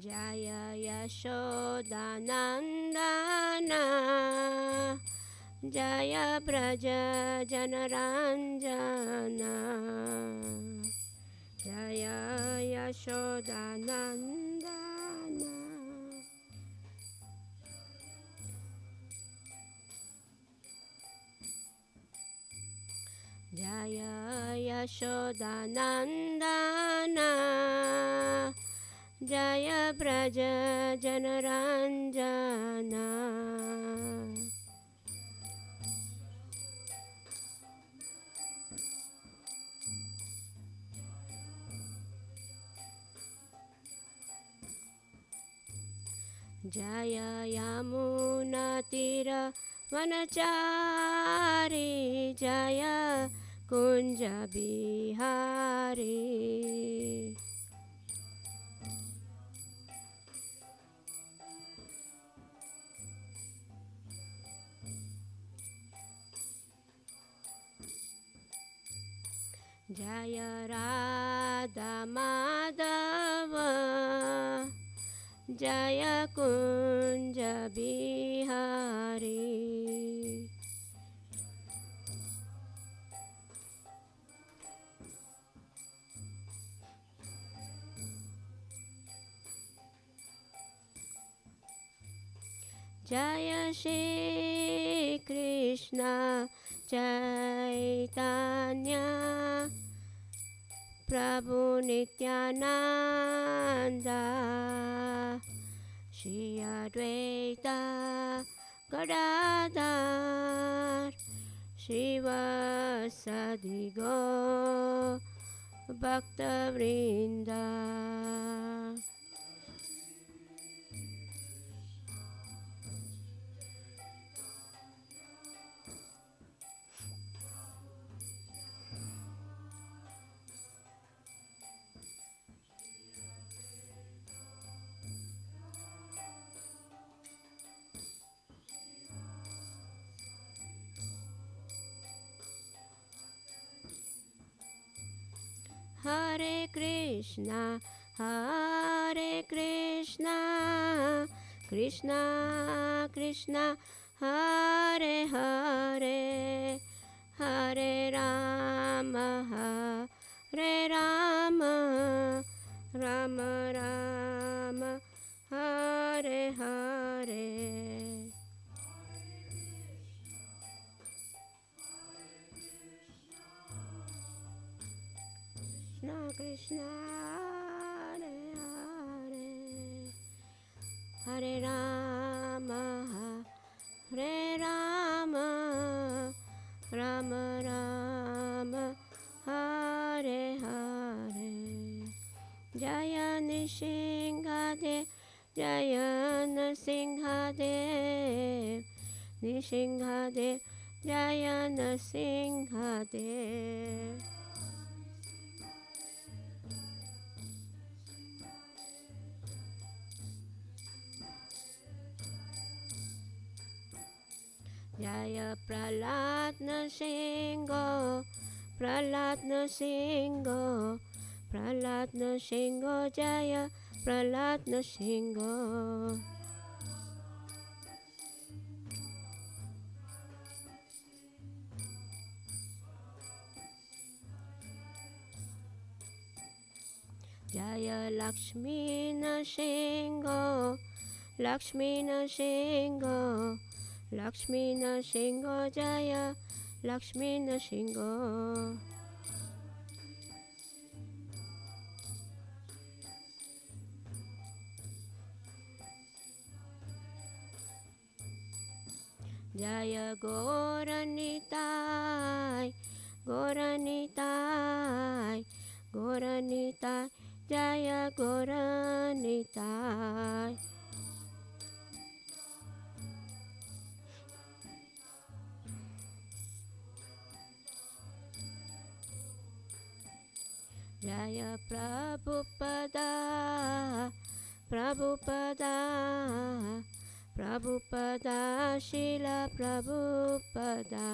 Jai यशोदानन्दना Jai Vraj जनरञ्जना Jai यशोदानन्दना Jai यशोदानन्दना Jai Vraj जनरञ्जना Jai यमुनातीर वनचारी Jai Kunj Bihari Jai Radha Madhav Jai Kunj Bihari Jai Shri Krishna Chaitanya Prabhu Nityanand Shri Advaita Gadadhar श्रीवासदि Gaur भक्तवृंद Hare Krishna Krishna Krishna Hare Hare Hare Ram Ram Ram Hare Hare Krishna Hare Hare Hare Ram Ram Ram Hare Hare Jai Nrisimhadeva Jai Nrisimhadeva Nrisimhadeva Jai Nrisimhadeva Jai Prahlad Narasimha Jai Prahlad Narasimha Jai Lakshmi Narasimha Jai Lakshmi Narasimha Jai Gaur Nitai Jai Gaur Nitai Jai Prabhupada Sheel Prabhupada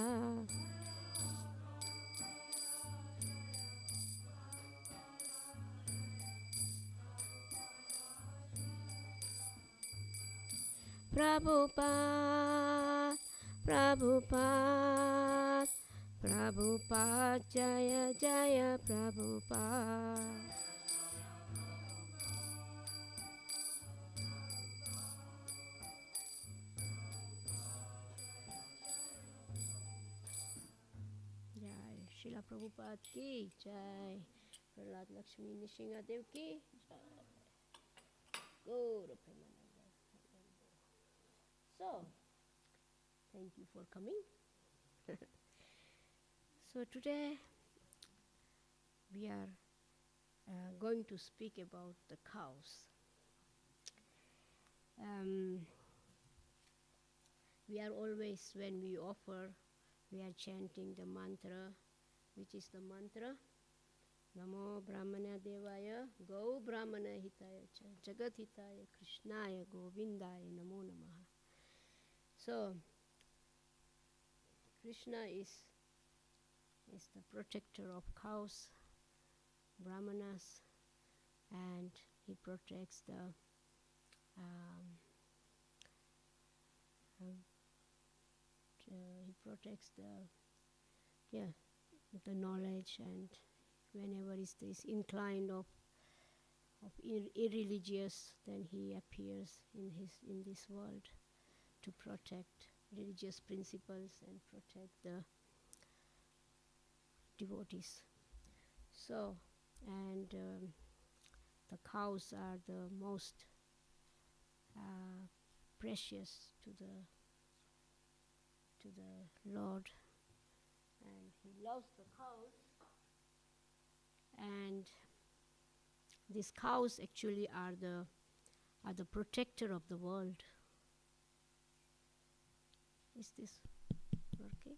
Prabhupada, Prabhupada, Prabhupada, Jaya Jaya Prabhupada. Jai Srila Prabhupada ki Jai. Prahlad Lakshmi Nishingadev ki Jai. Gaura Premananda. So, thank you for coming. So today we are going to speak about the cows. We are always, when we offer, we are chanting the mantra, which is the mantra Namo Brahmana Devaya Gau Brahmana Hitaya Cha Jagat Hitaya Krishnaya Govindaya Namo Namaha. So Krishna is the protector of cows, brahmanas, and he protects the the knowledge, and whenever is this inclined of irreligious, then he appears in this world to protect religious principles and protect the devotees. So, and the cows are the most precious to the Lord, and he loves the cows. And these cows actually are the protector of the world. Is this working?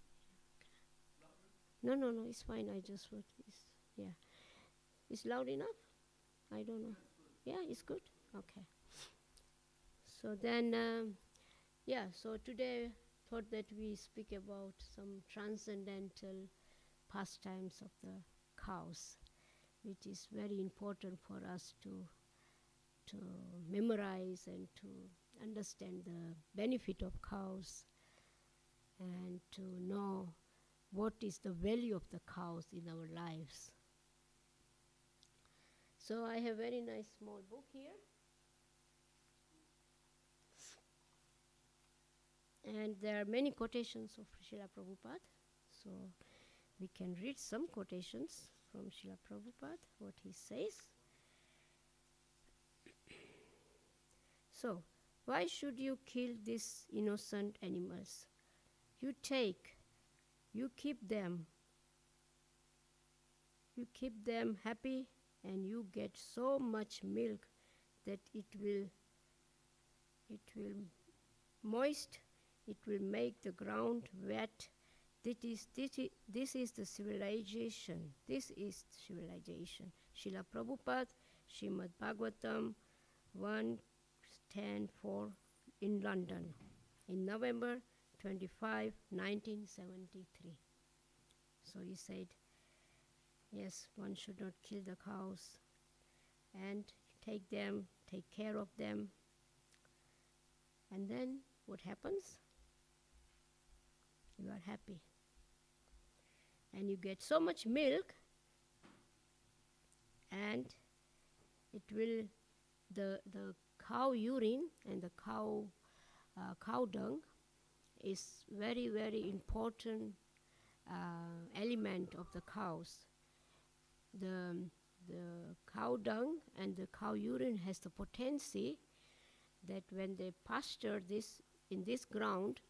No, it's fine. I just want this. Yeah, it's loud enough. I don't know. Yeah, it's good. Okay. So then, so today thought that we speak about some transcendental pastimes of the cows, which is very important for us to memorize and to understand the benefit of cows and to know what is the value of the cows in our lives. So I have a very nice small book here. And there are many quotations of Srila Prabhupada. So we can read some quotations from Srila Prabhupada, what he says. So, why should you kill these innocent animals? You keep them happy, and you get so much milk that it will moist, it will make the ground wet. This is the civilization. This is civilization. Srila Prabhupada, Srimad Bhagavatam 1:10:4 in London, in November 25, 1973. So he said, yes, one should not kill the cows and take care of them. And then what happens? You are happy. And you get so much milk, and it will, the cow urine and the cow dung is very, very important element of the cows. The cow dung and the cow urine has the potency that when they pasture this in this ground,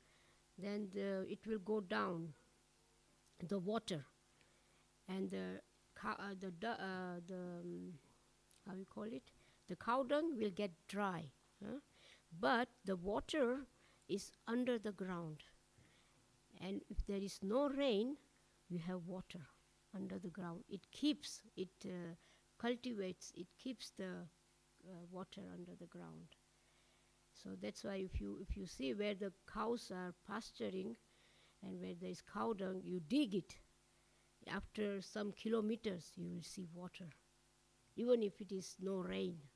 then it will go down the water, and the how you call it, the cow dung will get dry, but the water is under the ground, and if there is no rain, you have water under the ground. It cultivates, it keeps the water under the ground. So that's why if you see where the cows are pasturing and where there is cow dung, you dig it. After some kilometers, you will see water, even if it is no rain.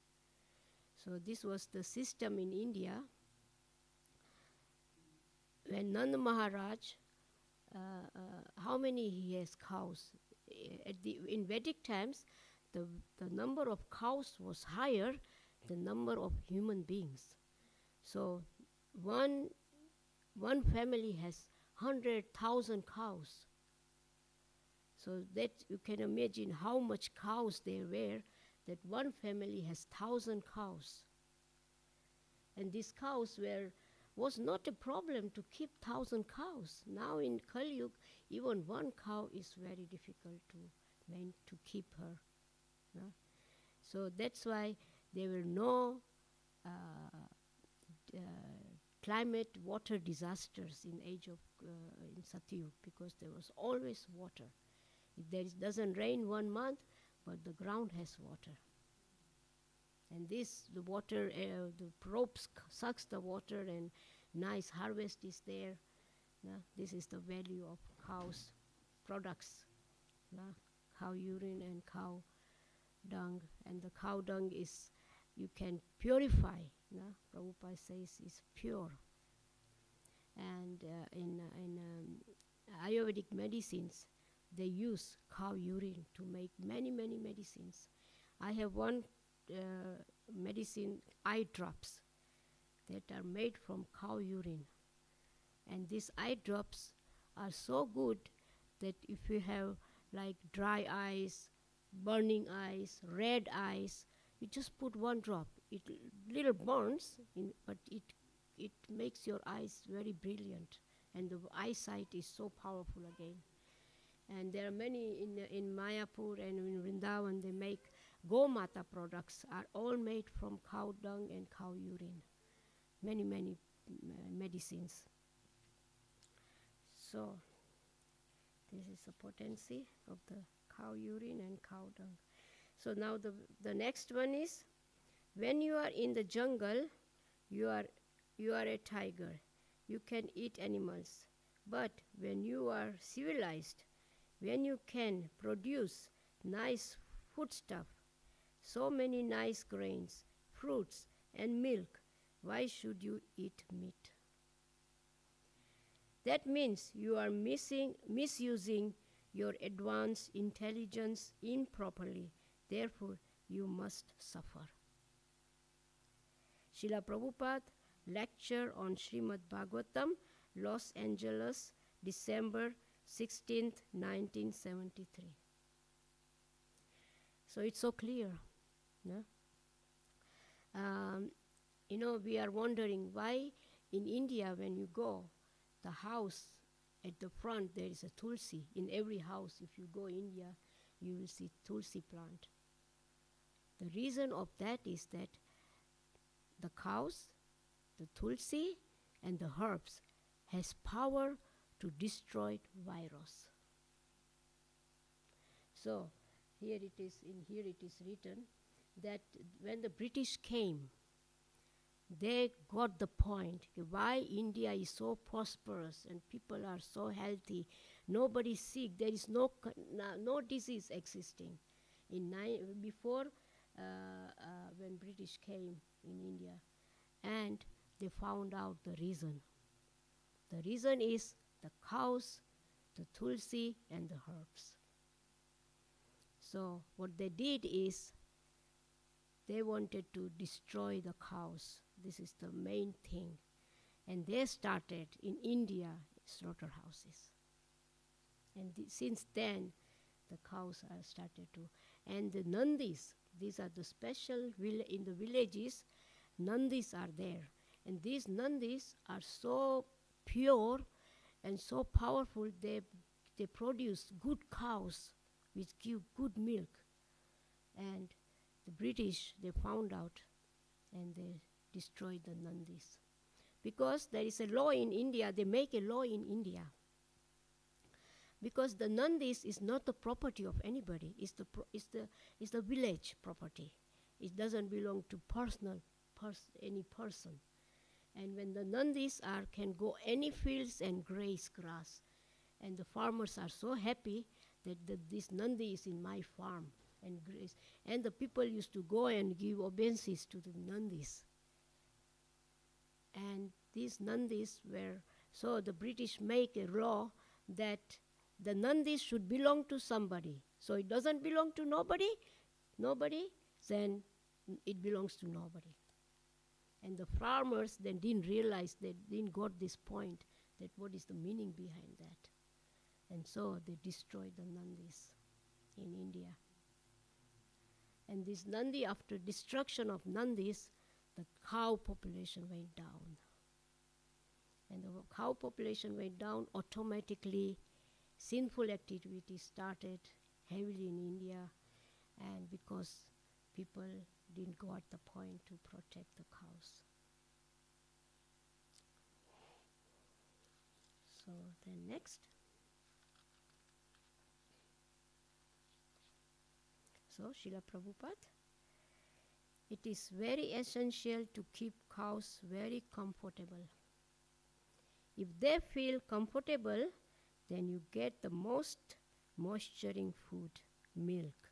So this was the system in India when Nanda Maharaj, how many he has cows? In Vedic times, the number of cows was higher than number of human beings. So one family has 100,000 cows. So that you can imagine how much cows there were, that one family has 1,000 cows. And these cows was not a problem to keep 1,000 cows. Now in Kali Yuga, even one cow is very difficult to keep her. No? So that's why there were no climate water disasters in age of in Satyug, because there was always water. It doesn't rain 1 month, but the ground has water. And the water, the ropes sucks the water, and nice harvest is there. This is the value of cows' products. Cow urine and cow dung. And the cow dung you can purify. Prabhupada says is pure. And in Ayurvedic medicines, they use cow urine to make many, many medicines. I have one medicine, eye drops, that are made from cow urine. And these eye drops are so good that if you have like dry eyes, burning eyes, red eyes, you just put 1 drop. It little burns, but it makes your eyes very brilliant, and the eyesight is so powerful again. And there are many in Mayapur and in Vrindavan, they make Gomata products, are all made from cow dung and cow urine. Many, many medicines. So this is the potency of the cow urine and cow dung. So now the next one is, when you are in the jungle, you are a tiger. You can eat animals. But when you are civilized, when you can produce nice foodstuff, so many nice grains, fruits, and milk, why should you eat meat? That means you are misusing your advanced intelligence improperly. Therefore, you must suffer. Srila Prabhupada, lecture on Srimad Bhagavatam, Los Angeles, December 16th, 1973. So it's so clear. No? We are wondering why in India, when you go, the house at the front, there is a tulsi. In every house, if you go India, you will see tulsi plant. The reason of that is that the cows, the tulsi, and the herbs has power to destroy virus. So here it is written that when the British came, they got the point why India is so prosperous and people are so healthy, nobody is sick, there is no disease existing. Before when British came in India, and they found out the reason. The reason is the cows, the tulsi, and the herbs. So what they did is they wanted to destroy the cows. This is the main thing. And they started in India slaughterhouses. And since then, the cows are started to. And the Nandis, these are the special, in the villages, Nandis are there. And these Nandis are so pure and so powerful, they produce good cows which give good milk. And the British, they found out and they destroyed the Nandis. Because there is a law in India, they make a law in India. Because the Nandis is not the property of anybody, it's the village property. It doesn't belong to any person. And when the Nandis can go any fields and graze grass, and the farmers are so happy that this Nandi is in my farm and graze. And the people used to go and give obeisances to the Nandis. And these Nandis were So the British make a law that the Nandis should belong to somebody. So it doesn't belong to nobody, then it belongs to nobody. And the farmers then didn't realize, they didn't got this point, that what is the meaning behind that. And so they destroyed the Nandis in India. And this Nandi, after destruction of Nandis, the cow population went down. And the cow population went down, automatically sinful activity started heavily in India, and because people didn't got the point to protect the cows. So then next. So Srila Prabhupada, it is very essential to keep cows very comfortable. If they feel comfortable, then you get the most moisturizing food, milk.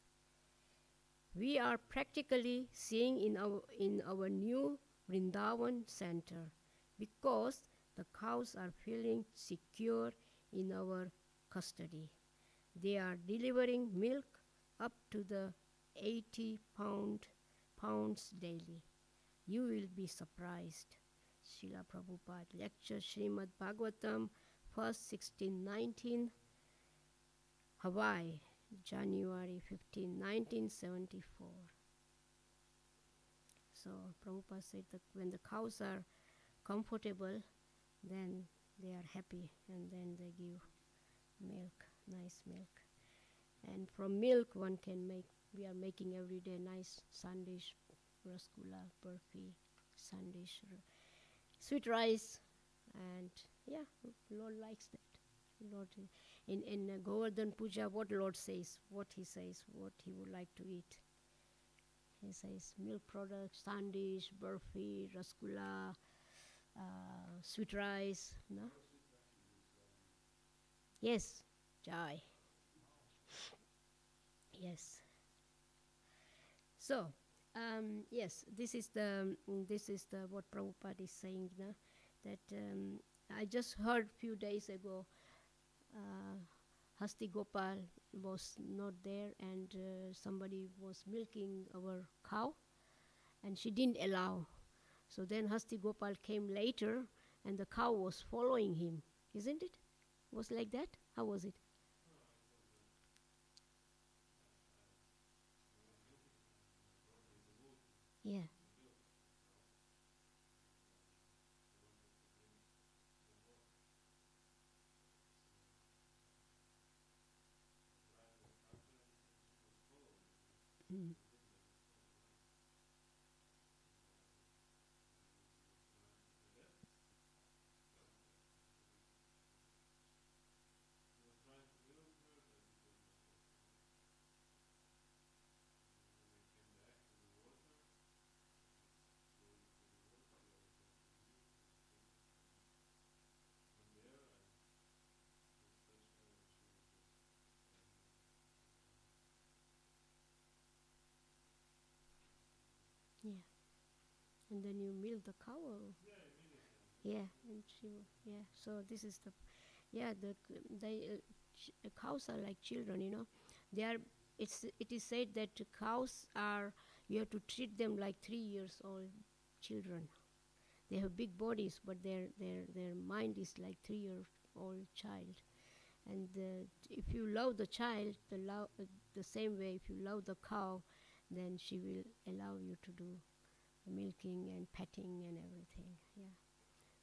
We are practically seeing in our new Vrindavan center, because the cows are feeling secure in our custody. They are delivering milk up to the 80 pounds daily. You will be surprised. Srila Prabhupada lecture Srimad Bhagavatam, 1st 1619, Hawaii, January 15, 1974. So Prabhupada said that when the cows are comfortable, then they are happy, and then they give milk, nice milk. And from milk one can make, we are making every day nice sandesh, rasgulla, burfi, sandesh, sweet rice, and yeah, Lord likes that. Lord, in Govardhan Puja, what Lord says, what he says, what he would like to eat. He says milk products, sandesh, burfi, rasgulla, sweet rice. No? Yes, Jai. Yes. So, yes, this is the what Prabhupada is saying, no? That I just heard few days ago, Hasti Gopal was not there, and somebody was milking our cow, and she didn't allow. So then Hasti Gopal came later, and the cow was following him, isn't it? Was like that? How was it? Yeah. Mm. Yeah. And then you milk the cow? Or? Yeah, and yeah. So this is the, yeah, cows are like children, you know. They are. It is said that cows are, you have to treat them like 3 years old children. They have big bodies, but their mind is like 3 year old child. And if you love the child, the same way, if you love the cow, then she will allow you to do milking and petting and everything. Yeah.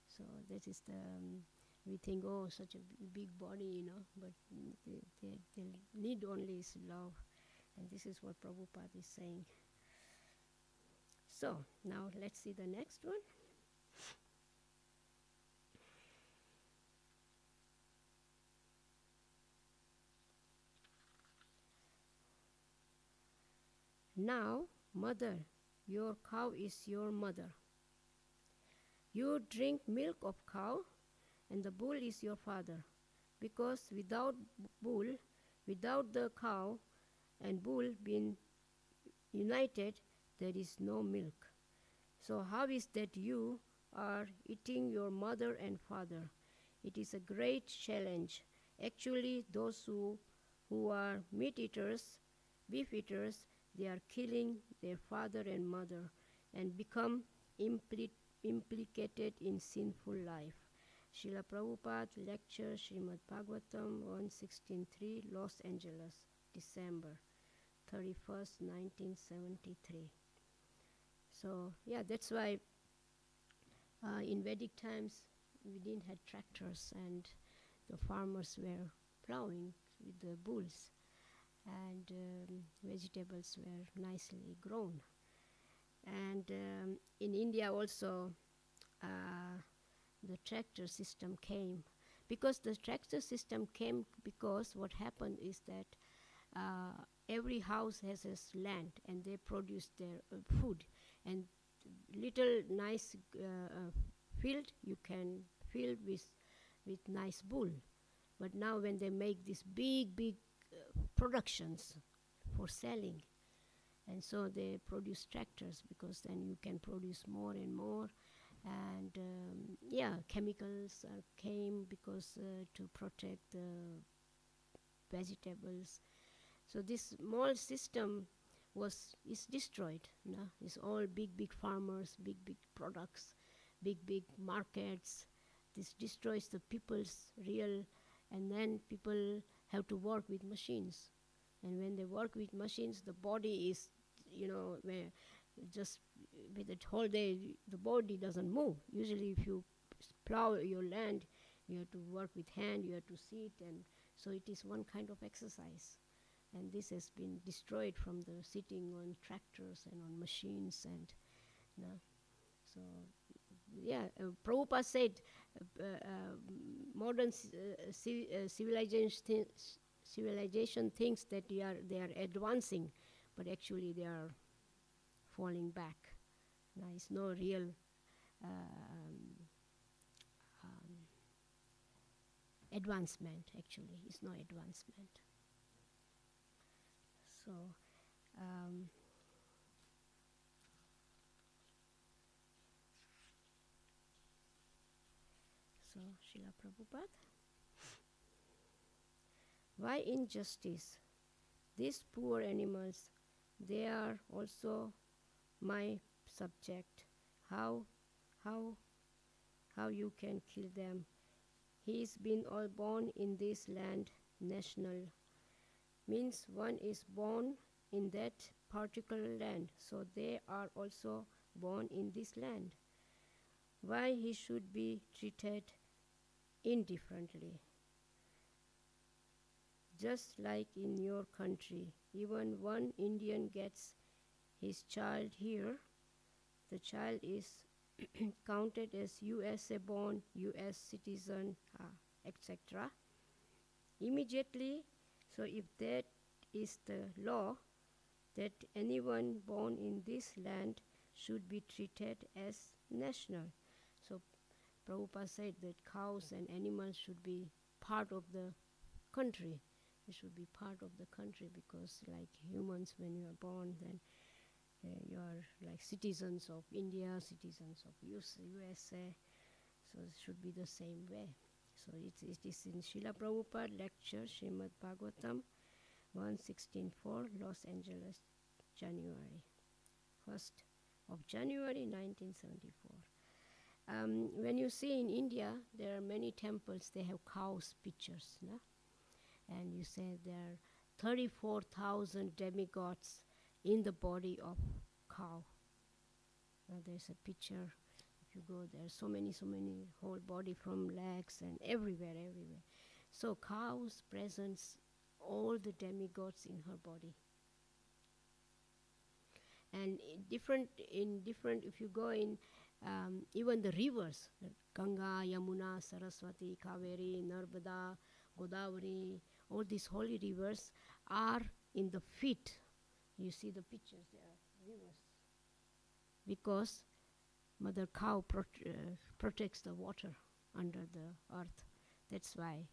So that is the, we think, oh, such a big body, you know, but they need only is love. And this is what Prabhupada is saying. So now let's see the next one. Now, mother, your cow is your mother. You drink milk of cow, and the bull is your father. Because without bull, without the cow and bull being united, there is no milk. So how is that you are eating your mother and father? It is a great challenge. Actually, those who are meat eaters, beef eaters, they are killing their father and mother and become implicated in sinful life. Srila Prabhupada lecture Srimad Bhagavatam 116.3, Los Angeles, December 31st, 1973. So yeah, that's why in Vedic times we didn't have tractors and the farmers were plowing with the bulls, and vegetables were nicely grown. And in India also the tractor system came. Because the tractor system came because what happened is that every house has its land and they produce their food, and little nice field you can fill with nice bull. But now when they make these big productions for selling, and so they produce tractors because then you can produce more and more. And chemicals came because to protect the vegetables. So this small system is destroyed. No? It's all big farmers, big products, big markets. This destroys the people's real, and then people have to work with machines. And when they work with machines, the body is, where just with it whole day, the body doesn't move. Usually if you plow your land, you have to work with hand, you have to sit, and so it is one kind of exercise. And this has been destroyed from the sitting on tractors and on machines. And so Prabhupada said modern civilization thinks that they are advancing, but actually they are falling back. It's no real advancement. Actually, it's no advancement. So Srila Prabhupada, why injustice? These poor animals, they are also my subject. How you can kill them? He's been all born in this land. National means one is born in that particular land, so they are also born in this land. Why he should be treated indifferently? Just like in your country, even one Indian gets his child here, the child is counted as USA born, US citizen, etc. Immediately, so if that is the law, that anyone born in this land should be treated as national. So Prabhupada said that cows and animals should be part of the country. They should be part of the country because like humans, when you are born, then you are like citizens of India, citizens of USA. So it should be the same way. So it is in Srila Prabhupada lecture, Srimad Bhagavatam 116.4, Los Angeles, January. 1st of January 1974. When you see in India, there are many temples, they have cows pictures. No? And you say there are 34,000 demigods in the body of cow. There's a picture. If you go there, so many whole body from legs and everywhere. So cows presents all the demigods in her body. And in different, if you go in even the rivers, Ganga, Yamuna, Saraswati, Kaveri, Narmada, Godavari, all these holy rivers are in the feet. You see the pictures, there are rivers. Because Mother Cow protects the water under the earth. That's why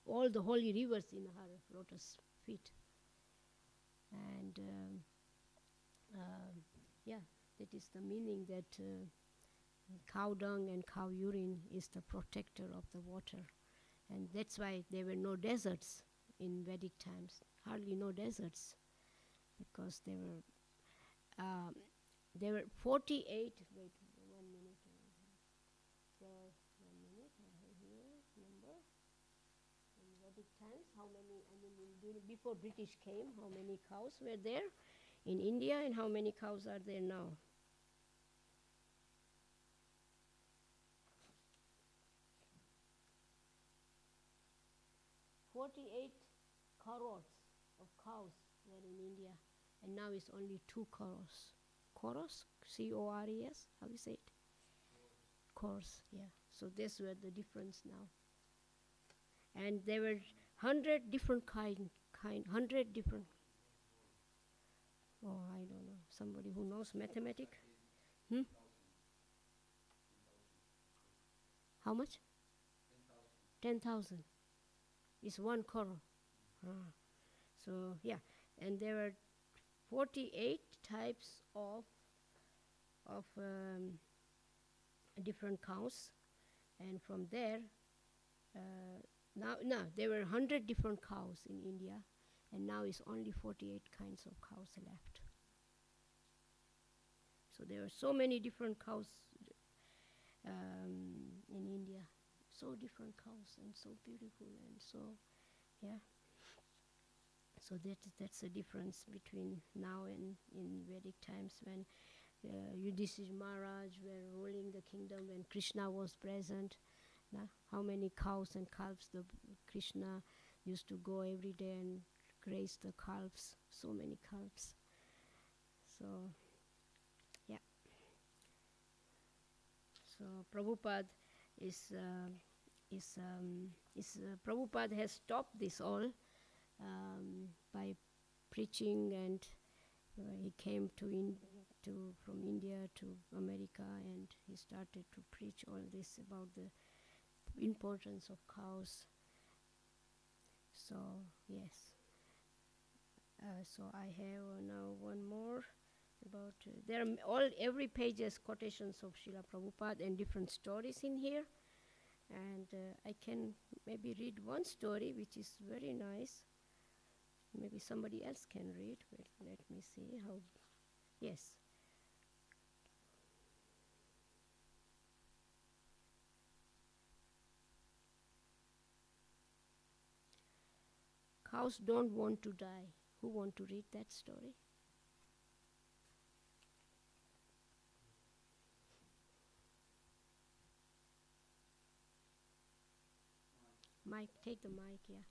all the holy rivers in her lotus feet. And that is the meaning that cow dung and cow urine is the protector of the water. And that's why there were no deserts in Vedic times, hardly no deserts, because there were 48, wait, 1 minute, one minute, I have here, number, in Vedic times, how many, before British came, how many cows were there in India and how many cows are there now? 48 crores of cows were in India, and now it's only 2 crores. Crores? C-O-R-E-S? How do you say it? Crores, yeah. So this were the difference now. And there were 100 different 100 different. Oh, I don't know. Somebody who knows mathematics? How much? 10,000. It's 1 crore. So, yeah. And there were 48 types of different cows. And from there, now there were 100 different cows in India, and now it's only 48 kinds of cows left. So there are so many different cows in India, so different cows and so beautiful and so, yeah. So that's the difference between now and in Vedic times when Yudhishthira Maharaj were ruling the kingdom, when Krishna was present. How many cows and calves the Krishna used to go every day and graze the calves, so many calves. So, yeah. So Prabhupada Prabhupada has stopped this all by preaching, and he came from India to America, and he started to preach all this about the importance of cows. So yes. So I have now one more about there are every page has quotations of Srila Prabhupada and different stories in here, and I can maybe read one story which is very nice. Maybe somebody else can read. Wait, let me see how. Yes. Cows don't want to die. Who want to read that story? Mike, take the mic, yeah.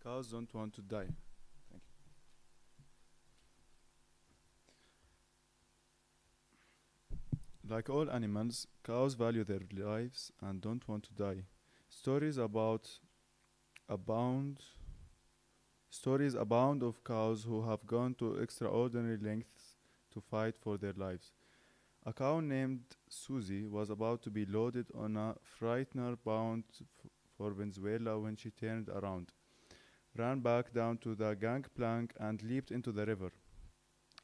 Cows don't want to die. Thank you. Like all animals, cows value their lives and don't want to die. Stories abound of cows who have gone to extraordinary lengths to fight for their lives. A cow named Susie was about to be loaded on a Freightner bound for Venezuela when she turned around, ran back down to the gangplank and leaped into the river.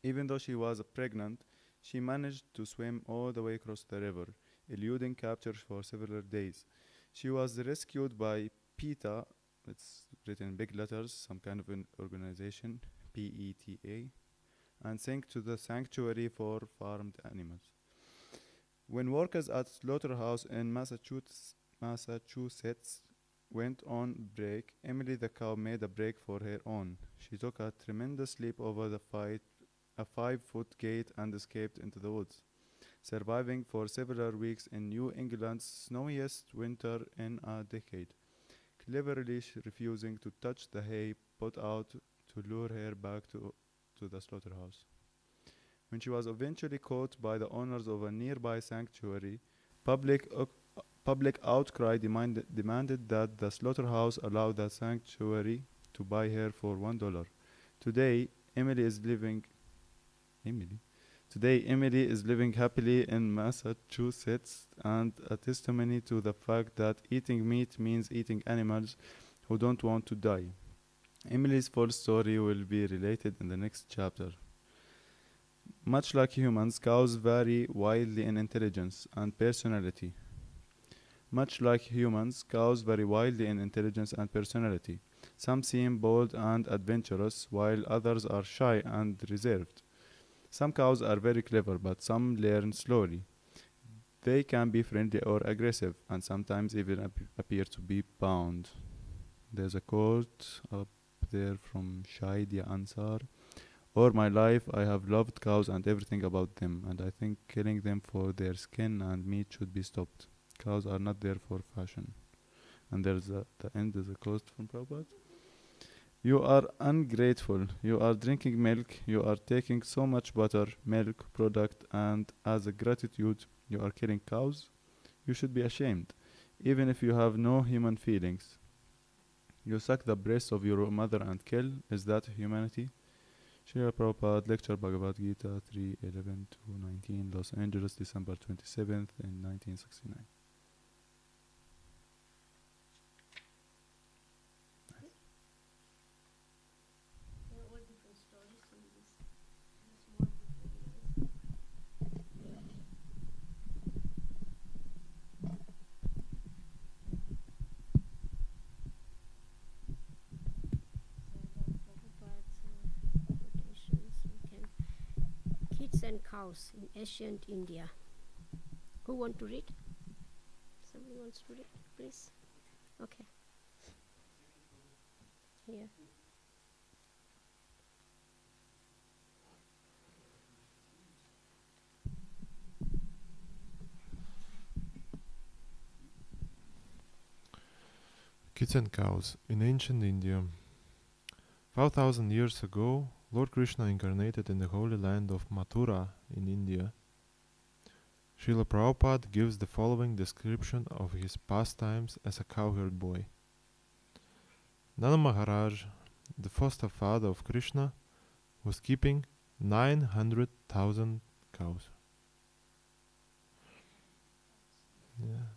Even though she was pregnant, she managed to swim all the way across the river, eluding capture for several days. She was rescued by PETA, it's written in big letters, some kind of an organization, PETA, and sent to the sanctuary for farmed animals. When workers at slaughterhouse in Massachusetts went on break, Emily the cow made a break for her own. She took a tremendous leap over a 5-foot gate and escaped into the woods, surviving for several weeks in New England's snowiest winter in a decade, cleverly refusing to touch the hay put out to lure her back to the slaughterhouse. When she was eventually caught by the owners of a nearby sanctuary, public outcry demanded that the slaughterhouse allow the sanctuary to buy her for $1. Today, Today, Emily is living happily in Massachusetts and a testimony to the fact that eating meat means eating animals who don't want to die. Emily's full story will be related in the next chapter. Much like humans, cows vary widely in intelligence and personality. Much like humans, cows vary widely in intelligence and personality. Some seem bold and adventurous, while others are shy and reserved. Some cows are very clever, but some learn slowly. They can be friendly or aggressive, and sometimes even appear to be bound. There's a quote up there from Shaidia Ansar. All my life I have loved cows and everything about them, and I think killing them for their skin and meat should be stopped. Cows are not there for fashion. And the end is a quote from Prabhupada. You are ungrateful. You are drinking milk. You are taking so much butter, milk, product, and as a gratitude, you are killing cows. You should be ashamed, even if you have no human feelings. You suck the breast of your mother and kill. Is that humanity? Srila Prabhupada, Lecture Bhagavad Gita 3:11 to 19, Los Angeles, December 27th in 1969. There are all different stories in this small book, very nice. Quotations. We can kids and cows in ancient India. Who want to read? Somebody wants to read, please. Okay. Here. Kids and cows in ancient India. 5,000 years ago, Lord Krishna incarnated in the holy land of Mathura in India. Srila Prabhupada gives the following description of his pastimes as a cowherd boy. Nana Maharaj, the foster father of Krishna, was keeping 900,000 cows. Yeah.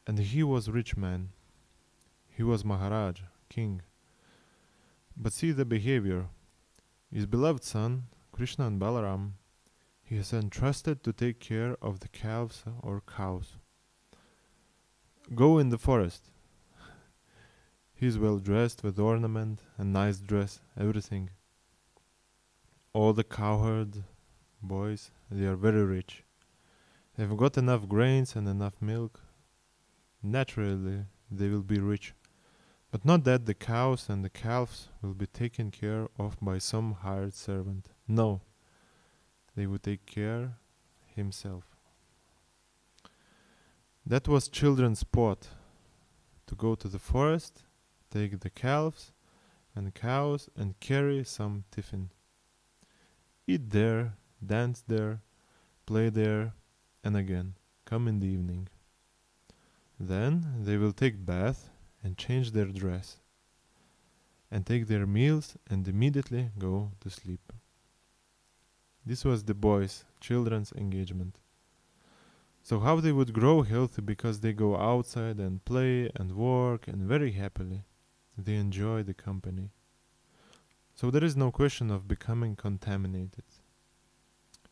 And he was a rich man. He was Maharaj, king. But see the behavior. His beloved son, Krishna and Balaram, he is entrusted to take care of the calves or cows. Go in the forest. He is well dressed with ornament and nice dress, everything. All the cowherd boys, they are very rich. They've got enough grains and enough milk. Naturally, they will be rich. But not that the cows and the calves will be taken care of by some hired servant. No, they would take care himself. That was children's sport, to go to the forest, take the calves and cows and carry some tiffin. Eat there, dance there, play there, and again, come in the evening. Then they will take bath and change their dress, and take their meals and immediately go to sleep. This was the boys' children's engagement. So how they would grow healthy because they go outside and play and work and very happily. They enjoy the company. So there is no question of becoming contaminated.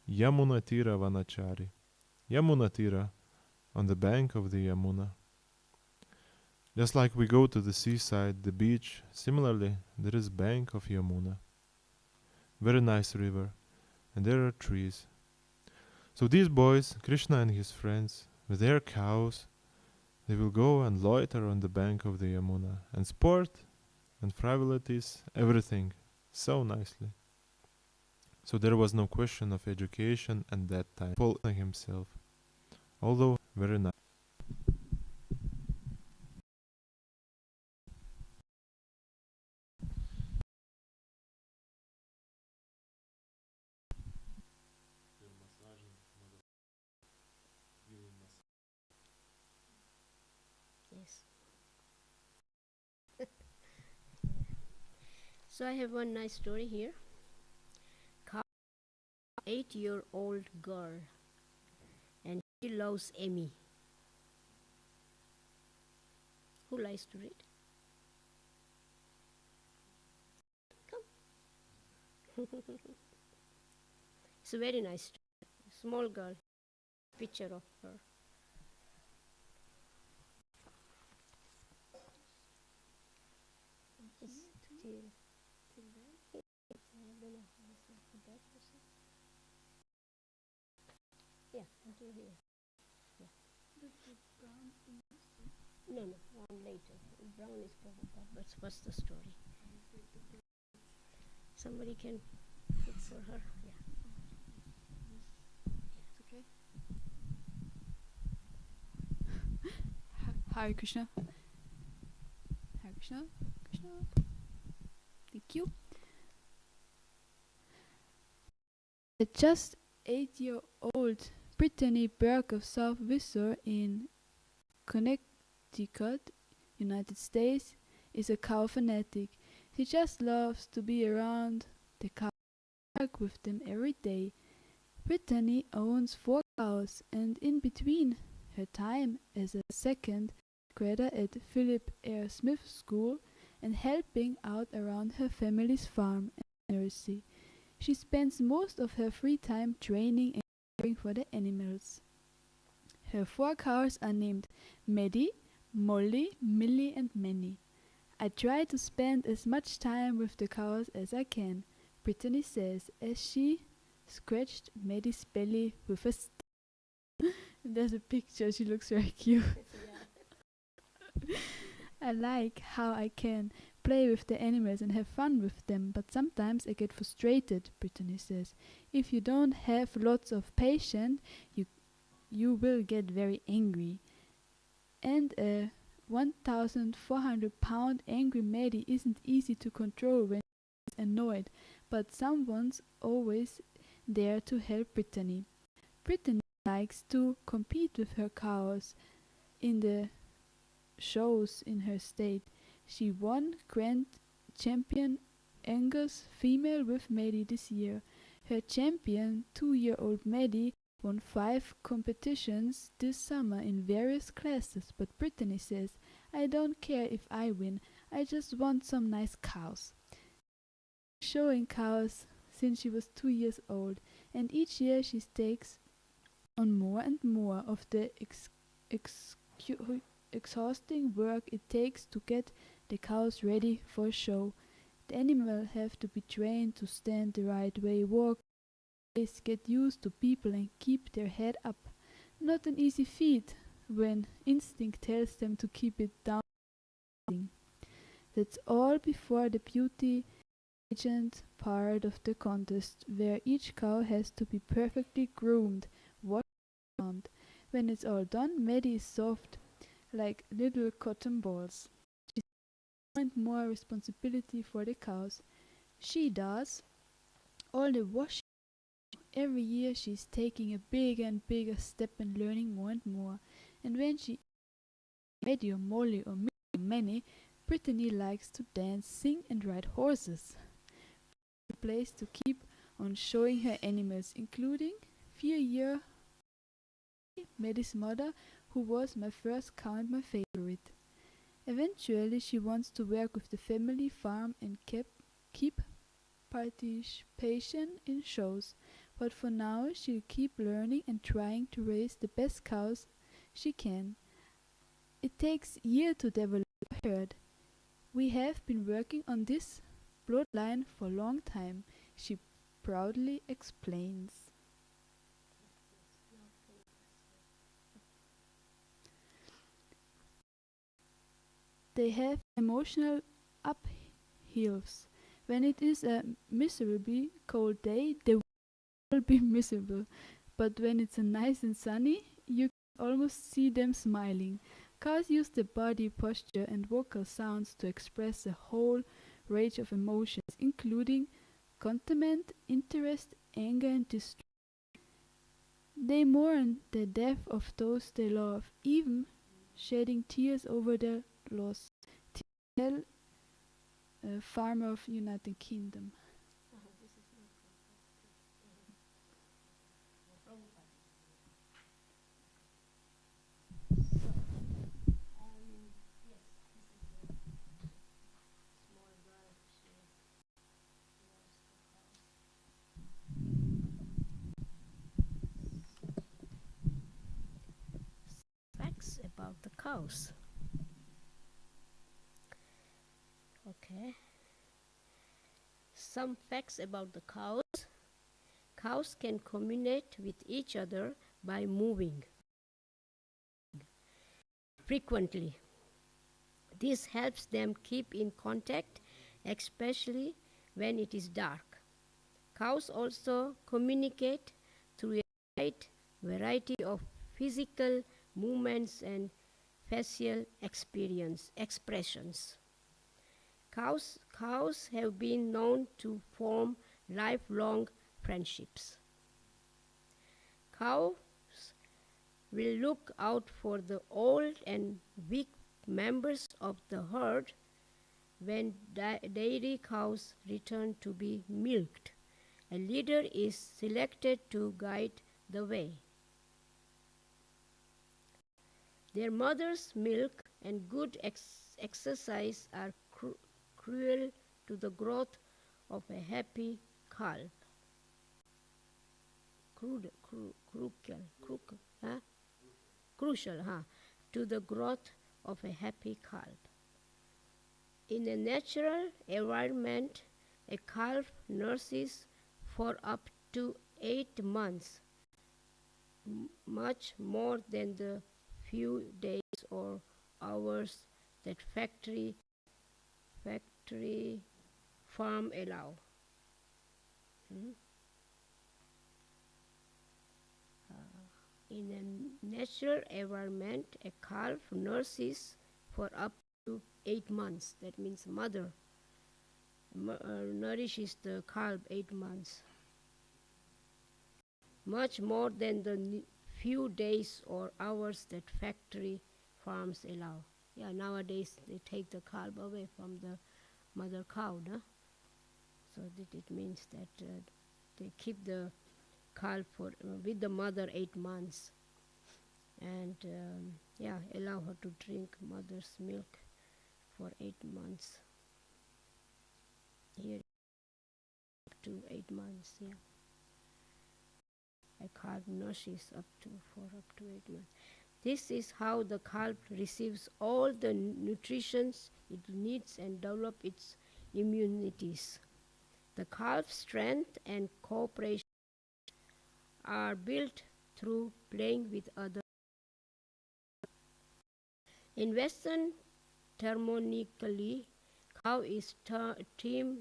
Yamuna Tira Vanachari. Yamuna Tira, on the bank of the Yamuna. Just like we go to the seaside, the beach, similarly, there is bank of Yamuna. Very nice river, and there are trees. So these boys, Krishna and his friends, with their cows, they will go and loiter on the bank of the Yamuna, and sport and frivolities, everything, so nicely. So there was no question of education at that time. Paul himself, although very nice. Yes. So I have one nice story here. 8-year-old girl, and she loves Amy. Who likes to read? Come. It's a very nice story. Small girl, picture of her. Yeah, until here. Yeah. No, brown later. Brown is but what's the story? Somebody can put for her. Yeah. It's okay. Hare Krishna. Hare Krishna. Krishna. Thank you. At just 8-year-old Brittany Burke of South Windsor in Connecticut, United States, is a cow fanatic. She just loves to be around the cows and work with them every day. Brittany owns 4 cows, and in between her time as a second grader at Philip R. Smith School and helping out around her family's farm and nursery, she spends most of her free time training and caring for the animals. Her 4 cows are named Maddie, Molly, Millie, and Minnie. I try to spend as much time with the cows as I can, Brittany says as she scratched Maddie's belly with a stick. There's a picture, she looks very cute. I like how I can play with the animals and have fun with them, but sometimes I get frustrated, Brittany says. If you don't have lots of patience, you will get very angry. And a 1,400-pound angry Maddie isn't easy to control when she's annoyed, but someone's always there to help Brittany. Brittany likes to compete with her cows in the shows in her state. She won Grand Champion Angus Female with Maddie this year. Her champion, 2-year-old Maddie, won 5 competitions this summer in various classes, but Brittany says, I don't care if I win, I just want some nice cows. Showing cows since she was 2 years old, and each year she takes on more and more of the exhausting work it takes to get the cows ready for a show. The animals have to be trained to stand the right way, walk, get used to people and keep their head up. Not an easy feat when instinct tells them to keep it down. That's all before the beauty pageant part of the contest, where each cow has to be perfectly groomed, washed and when it's all done, Maddie is soft like little cotton balls. She has more responsibility for the cows. She does all the washing. Every year she's taking a bigger and bigger step and learning more and more. And when she Maddie or Molly or Minnie, Brittany likes to dance, sing and ride horses. A place to keep on showing her animals, including 4-year Maddie's mother, who was my first cow and my favorite. Eventually she wants to work with the family farm and keep participation in shows, but for now she'll keep learning and trying to raise the best cows she can. It takes years to develop a herd. We have been working on this bloodline for a long time, she proudly explains. They have emotional uphills. When it is a miserably cold day, they will be miserable. But when it's a nice and sunny, you can almost see them smiling. Cows use their body posture and vocal sounds to express a whole range of emotions, including contentment, interest, anger, and distress. They mourn the death of those they love, even shedding tears over their loss. Tell a farmer of United Kingdom. about the cows. Okay. Some facts about the cows. Cows can communicate with each other by moving frequently. This helps them keep in contact, especially when it is dark. Cows also communicate through a wide variety of physical movements and facial expressions. Cows have been known to form lifelong friendships. Cows will look out for the old and weak members of the herd when dairy cows return to be milked. A leader is selected to guide the way. Their mother's milk and good exercise are crucial to the growth of a happy calf. Crucial to the growth of a happy calf. In a natural environment, a calf nurses for up to 8 months, much more than the few days or hours that factory farm allow. In a natural environment, a calf nurses for up to 8 months. That means mother nourishes the calf 8 months. Much more than the few days or hours that factory farms allow. Yeah, nowadays they take the calf away from the mother cow, no? So that it means that they keep the calf with the mother 8 months, and allow her to drink mother's milk for 8 months. Here, up to 8 months. Yeah, a calf nurses up to 8 months. This is how the calf receives all the nutrition it needs and develop its immunities. The calf's strength and cooperation are built through playing with others. In Western terminology, cow is a term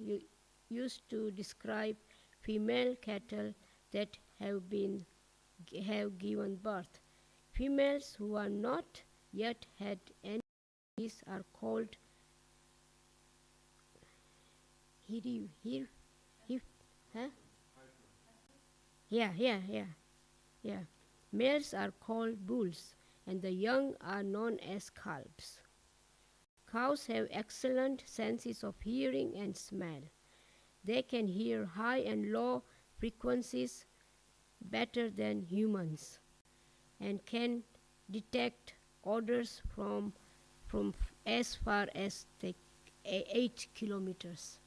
used to describe female cattle that have given birth. Females who are not yet had any babies are called Yeah. Males are called bulls, and the young are known as calves. Cows have excellent senses of hearing and smell. They can hear high and low frequencies better than humans, and can detect odors from as far as 8 kilometers.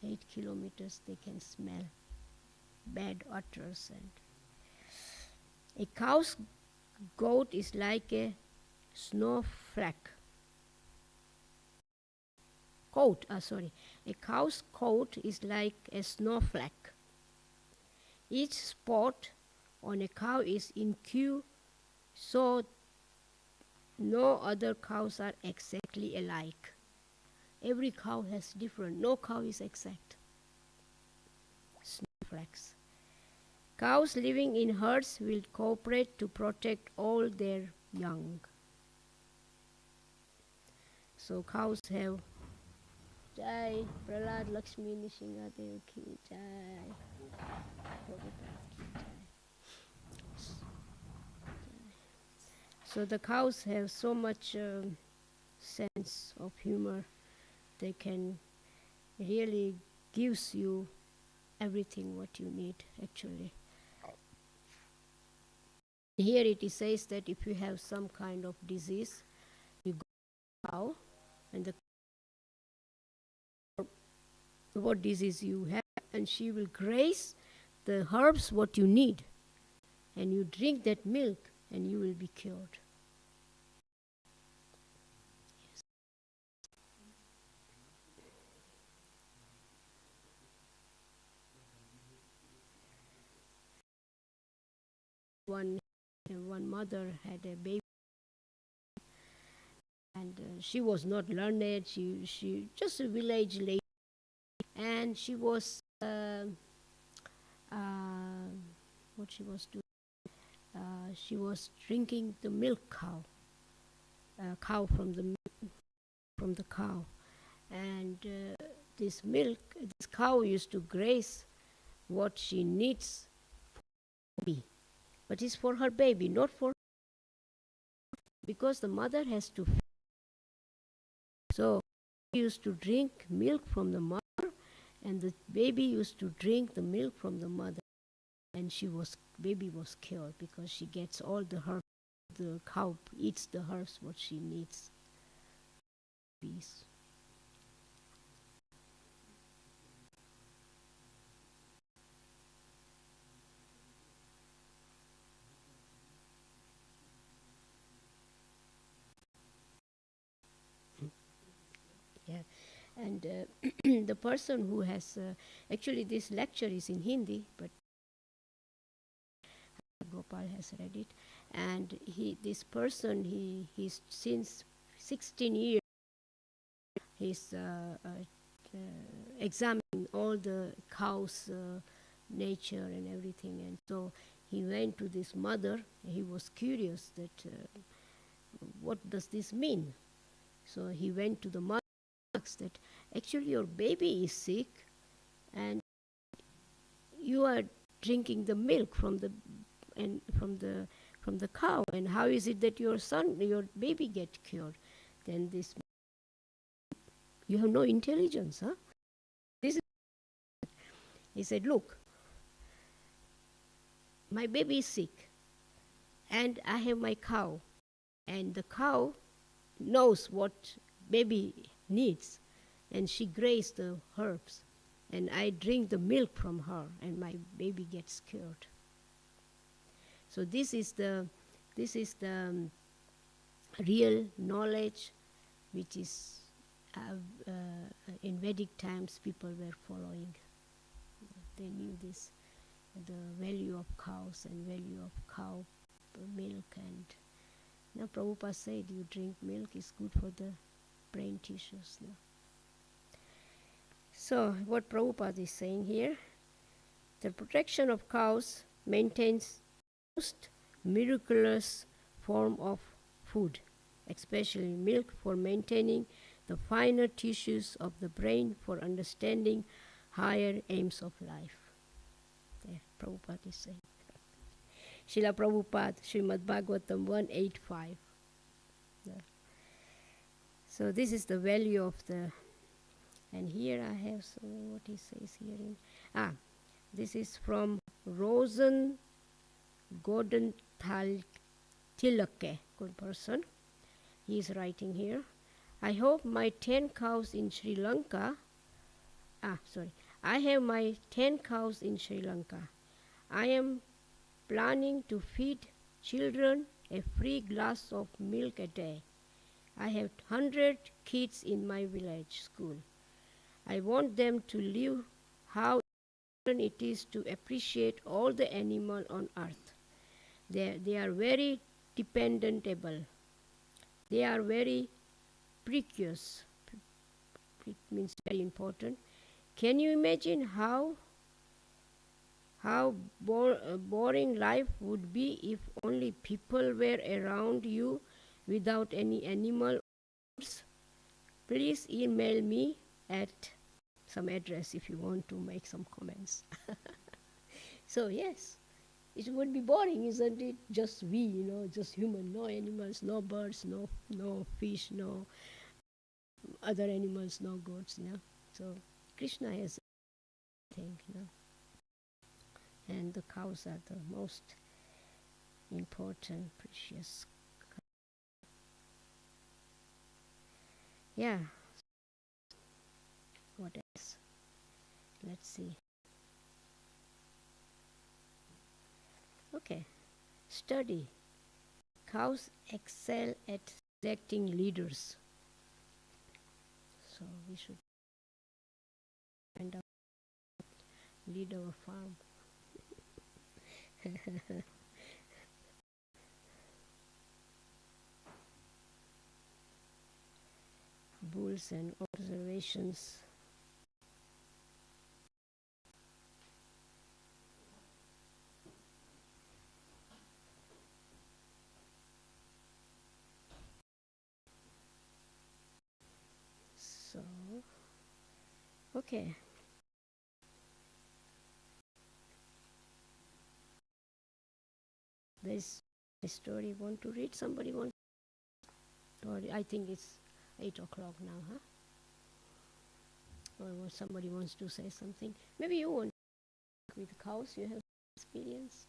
8 kilometers they can smell bad odors. And a cow's coat is like a snowflake. A cow's coat is like a snowflake. Each spot on a cow is unique, so no other cows are exactly alike. Every cow has different. No cow is exact. Snowflakes. Cows living in herds will cooperate to protect all their young. So cows have Jai Prahlad Lakshmi Nishingadev ki Jai. So the cows have so much sense of humor. They can really gives you everything what you need actually. Here it says that if you have some kind of disease, you go to the cow and the what disease you have, and she will graze the herbs what you need, and you drink that milk and you will be cured. Yes. One mother had a baby, and she was not learned. She just a village lady, and she was uh, what she was doing. She was drinking the milk cow from the cow, and this milk, this cow used to graze what she needs for baby, but it's for her baby, not for, because the mother has to. So she used to drink milk from the mother, and the baby used to drink the milk from the mother, and baby was cured because she gets all the herbs. The cow eats the herbs what she needs. Peace. Yeah, and the person who has actually this lecture is in Hindi, but Gopal has read it, and this person, he's since 16 years he's examining all the cows' nature and everything, and so he went to this mother. He was curious that what does this mean. So he went to the mother, asked that actually your baby is sick, and you are drinking the milk from the cow, and how is it that your baby get cured? Then this, you have no intelligence, huh? This is, he said, look, my baby is sick, and I have my cow, and the cow knows what baby needs, and she grazes the herbs, and I drink the milk from her, and my baby gets cured. So this is the real knowledge, which is in Vedic times people were following. They knew this, the value of cows and value of cow milk. And now Prabhupada said, you drink milk is good for the brain tissues. No? So what Prabhupada is saying here, the protection of cows maintains most miraculous form of food, especially milk, for maintaining the finer tissues of the brain, for understanding higher aims of life. There, Prabhupada is saying. Srila Prabhupada, Srimad Bhagavatam 185. There. So this is the value of the, and here I have what he says here in, this is from Rosen Gordon Tilake, good person. He is writing here. I hope my 10 cows in Sri Lanka, I have my 10 cows in Sri Lanka. I am planning to feed children a free glass of milk a day. I have 100 kids in my village school. I want them to live how important it is to appreciate all the animals on earth. They are very dependable. They are very precious. It means very important. Can you imagine how boring life would be if only people were around you without any animal? Please email me at some address if you want to make some comments. So yes, it would be boring, isn't it? Just we, just human, no animals, no birds, no fish, no other animals, no goats. So Krishna has everything. And the cows are the most important, precious. Yeah. What else? Let's see. Okay. Study. Cows excel at selecting leaders. So we should find out lead our farm. Bulls and observations. So, okay. There's a story. Want to read? Somebody want? Or I think it's 8 o'clock now, huh? Or somebody wants to say something. Maybe you want to with cows. You have experience.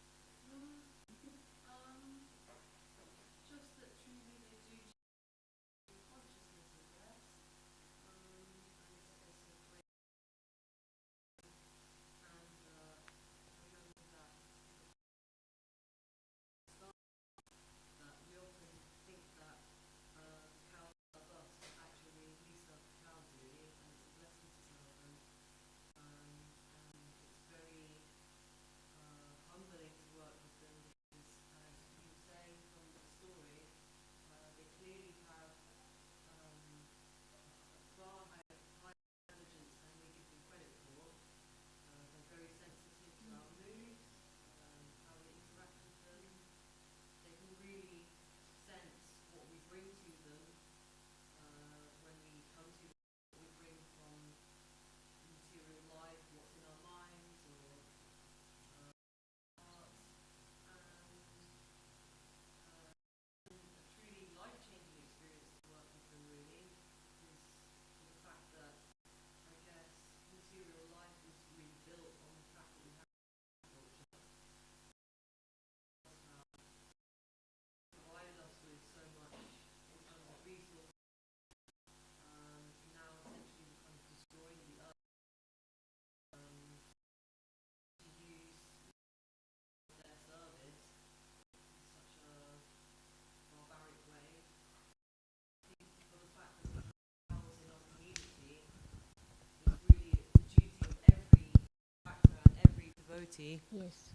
Devotee, Yes.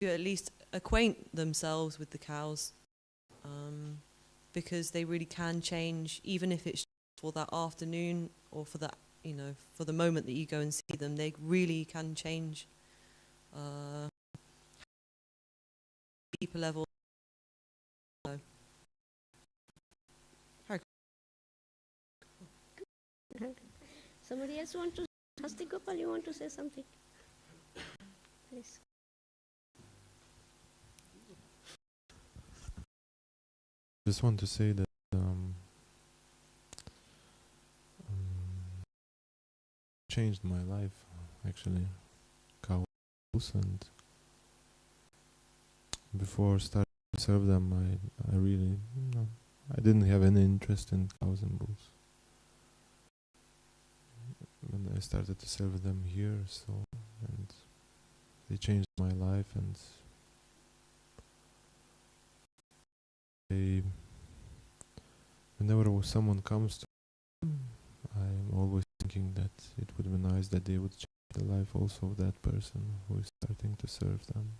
to at least acquaint themselves with the cows, because they really can change, even if it's for that afternoon or for that, for the moment that you go and see them. They really can change deeper level. Somebody else want to? Hasti Gopal, you want to say something? Please. Just want to say that changed my life actually, cows, and before starting to serve them, I really I didn't have any interest in cows and bulls. When I started to serve them here, and they changed my life, and whenever someone comes to them, I'm always thinking that it would be nice that they would change the life also of that person who is starting to serve them.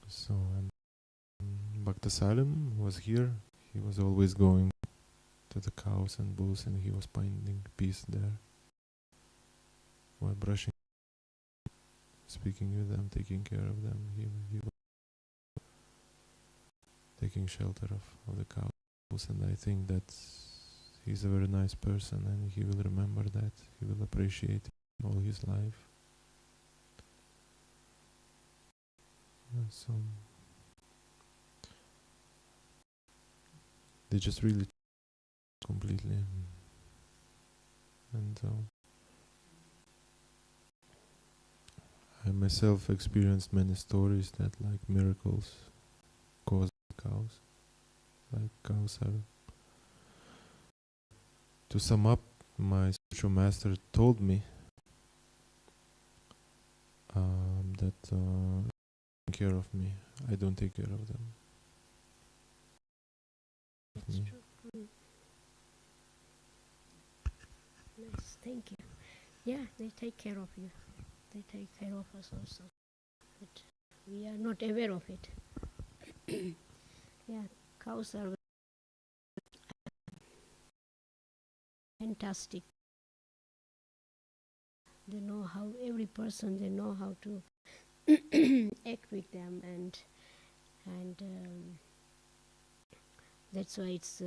So, and Bhakta Salim was here. He was always going to the cows and bulls, and he was finding peace there while brushing, speaking with them, taking care of them. He was taking shelter of the cows, and I think that he's a very nice person, and he will remember that. He will appreciate it all his life. So they just really completely, and I myself experienced many stories that like miracles caused by cows, like cows are. To sum up, my spiritual master told me that take care of me. I don't take care of them. That's Me. true. Nice, thank you. Yeah, they take care of you. They take care of us also. But we are not aware of it. Yeah, cows are fantastic. They know how, every person, they know how to act with them, and that's why it's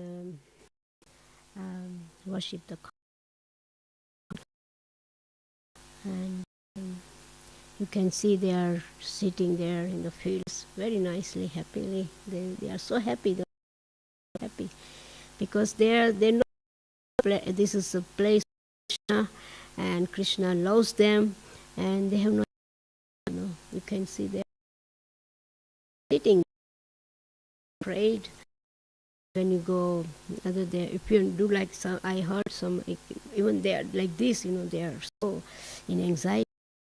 worship the cow. And you can see they are sitting there in the fields very nicely, happily. They are so happy. They're happy because they know this is a place of Krishna, and Krishna loves them, and they have no. You can see they are sitting, afraid. When you go other there, if you do like some, I heard some, even they are like this, they are so in anxiety,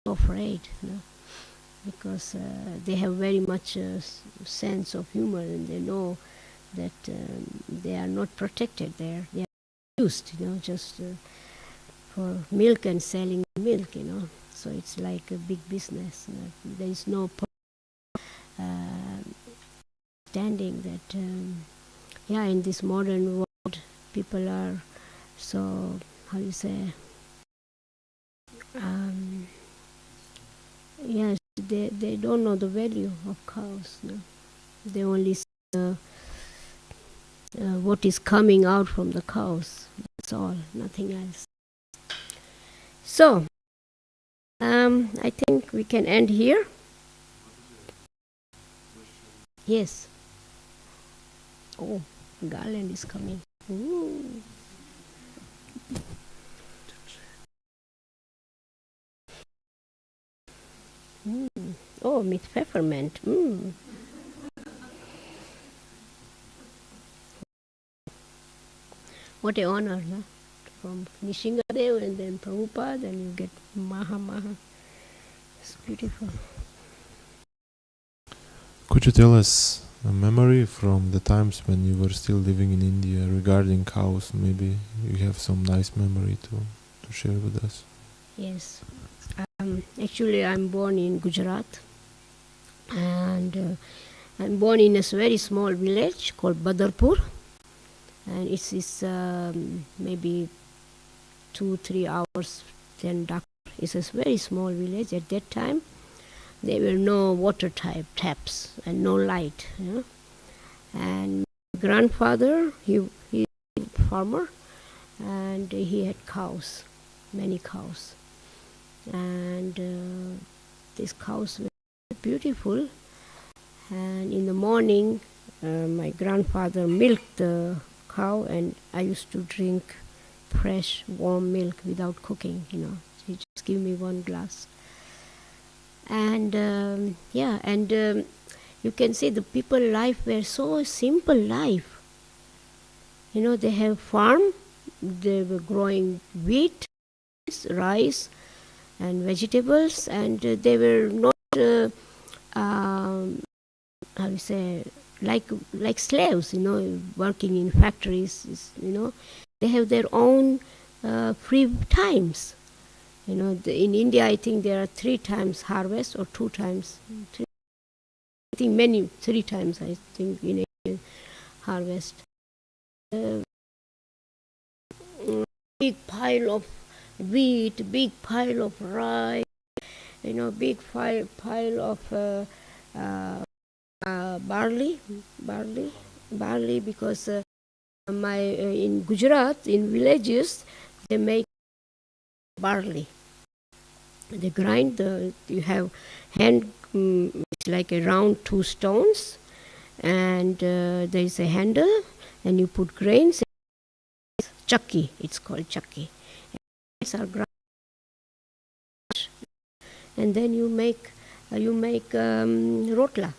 so afraid, because they have very much sense of humor, and they know that they are not protected there. They are used, just for milk and selling milk, So it's like a big business. There is no understanding that, in this modern world, people are so, how you say, yes, they don't know the value of cows. They only see what is coming out from the cows. That's all, nothing else. So, I think we can end here. Yes. Oh, garland is coming. Ooh. Oh, with peppermint. What a honor, no? From Nishingadev and then Prabhupada, and you get Maha. It's beautiful. Could you tell us a memory from the times when you were still living in India regarding cows? Maybe you have some nice memory to share with us. Yes. Actually, I'm born in Gujarat, and I'm born in a very small village called Badarpur, and it's maybe 2-3 hours then Dhaka. It's a very small village. At that time, there were no water taps and no light. And my grandfather, he was a farmer, and he had cows, many cows. And these cows were beautiful. And in the morning, my grandfather milked the cow, and I used to drink fresh, warm milk without cooking. He just give me one glass. And you can see the people life were so simple life. They have farm. They were growing wheat, rice, and vegetables, and they were not how you say, like slaves, working in factories. They have their own free times. In India, I think there are 3 times harvest, or 2 times. I think 3 times, I think, in Indian harvest. Big pile of wheat, big pile of rice, big pile of barley, because in Gujarat, in villages, they make barley. They grind you have hand, it's like a round 2 stones, and there is a handle, and you put grains. Chakki, it's called chakki. It's our ground, and then you make rotla.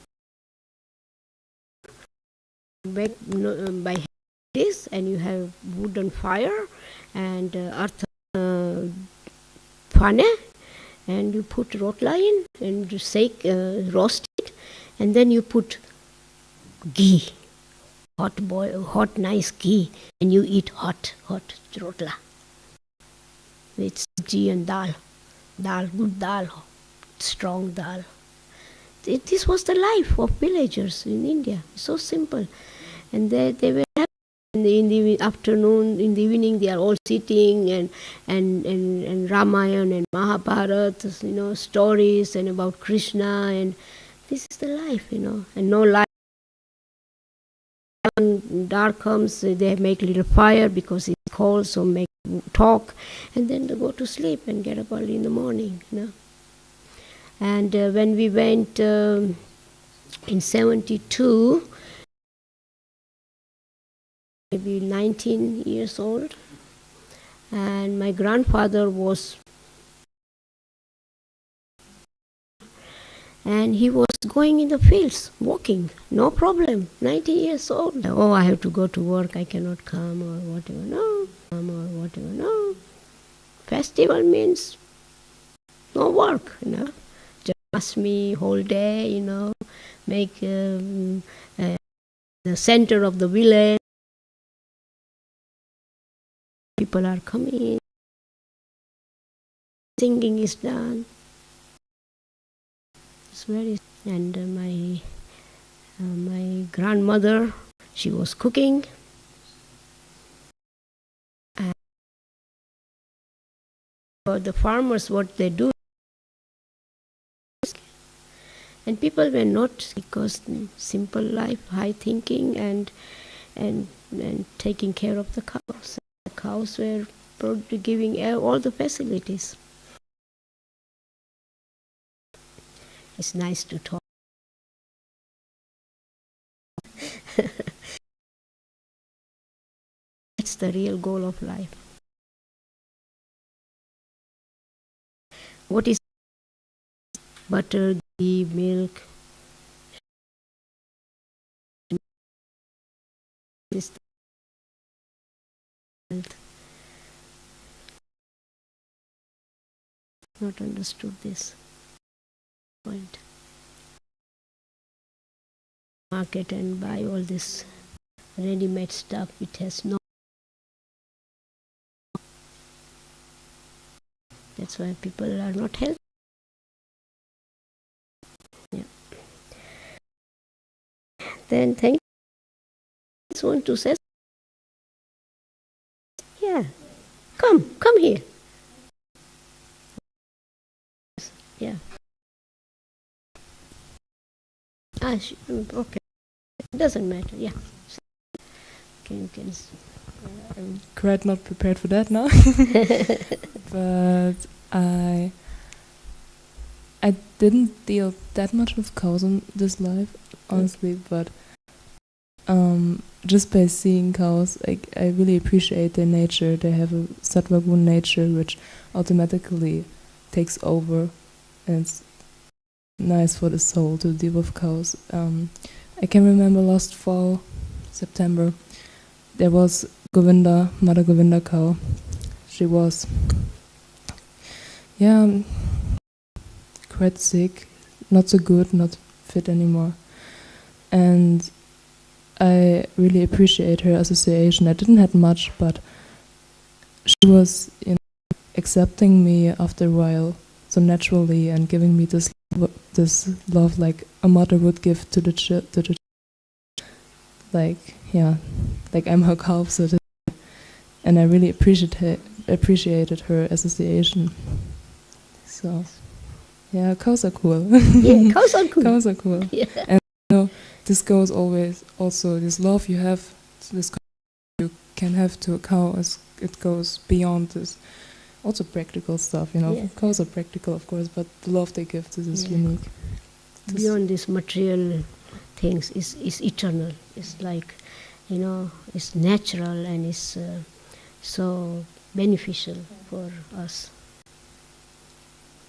Make by this, and you have wood on fire, and earth fane, and you put rotla in, and you roast it, and then you put ghee, hot nice ghee, and you eat hot rotla with sabji and dal, good dal, strong dal. This was the life of villagers in India, so simple. And they were happy. In the afternoon, in the evening, they are all sitting and Ramayana and Mahabharata, stories and about Krishna, and this is the life, and no light. When dark comes, they make a little fire because it's cold, so make talk, and then they go to sleep and get up early in the morning, And when we went in 72, maybe 19 years old, and my grandfather was, and he was going in the fields, walking, no problem, 90 years old. Oh, I have to go to work, I cannot come, or whatever. No. Festival means no work, Just ask me whole day, make the center of the village. People are coming, singing is done. It's very, and my grandmother, she was cooking, and for the farmers, what they do, and people were not, because simple life, high thinking, and taking care of the cows. The cows were giving all the facilities. It's nice to talk. That's the real goal of life. What is butter, ghee, milk? Is not understood this point. Market and buy all this ready-made stuff. It has no. That's why people are not healthy. Yeah. Then thank you. I just want to say, yeah, come here. Yeah. Okay. Doesn't matter. Yeah. Can. I'm quite not prepared for that now. But I didn't deal that much with cows in this life, honestly. But just by seeing cows, I really appreciate their nature. They have a sattva gun nature, which automatically takes over, and it's nice for the soul to deal with cows. I can remember last fall, September, there was Govinda, Mother Govinda cow. She was, quite sick, not so good, not fit anymore. And I really appreciate her association. I didn't have much, but she was, accepting me after a while, so naturally, and giving me this love like a mother would give to the child. Like I'm her cow, so and I really appreciated her association. So, yeah, cows are cool. Yeah, cows are cool. Cows are cool. Yeah. And this goes always also this love you have to this you can have to a cow, as it goes beyond this. Also practical stuff, Yeah. Cows are practical, of course, but the love they give to this unique. Beyond these material things is eternal. It's like, it's natural, and it's so beneficial for us.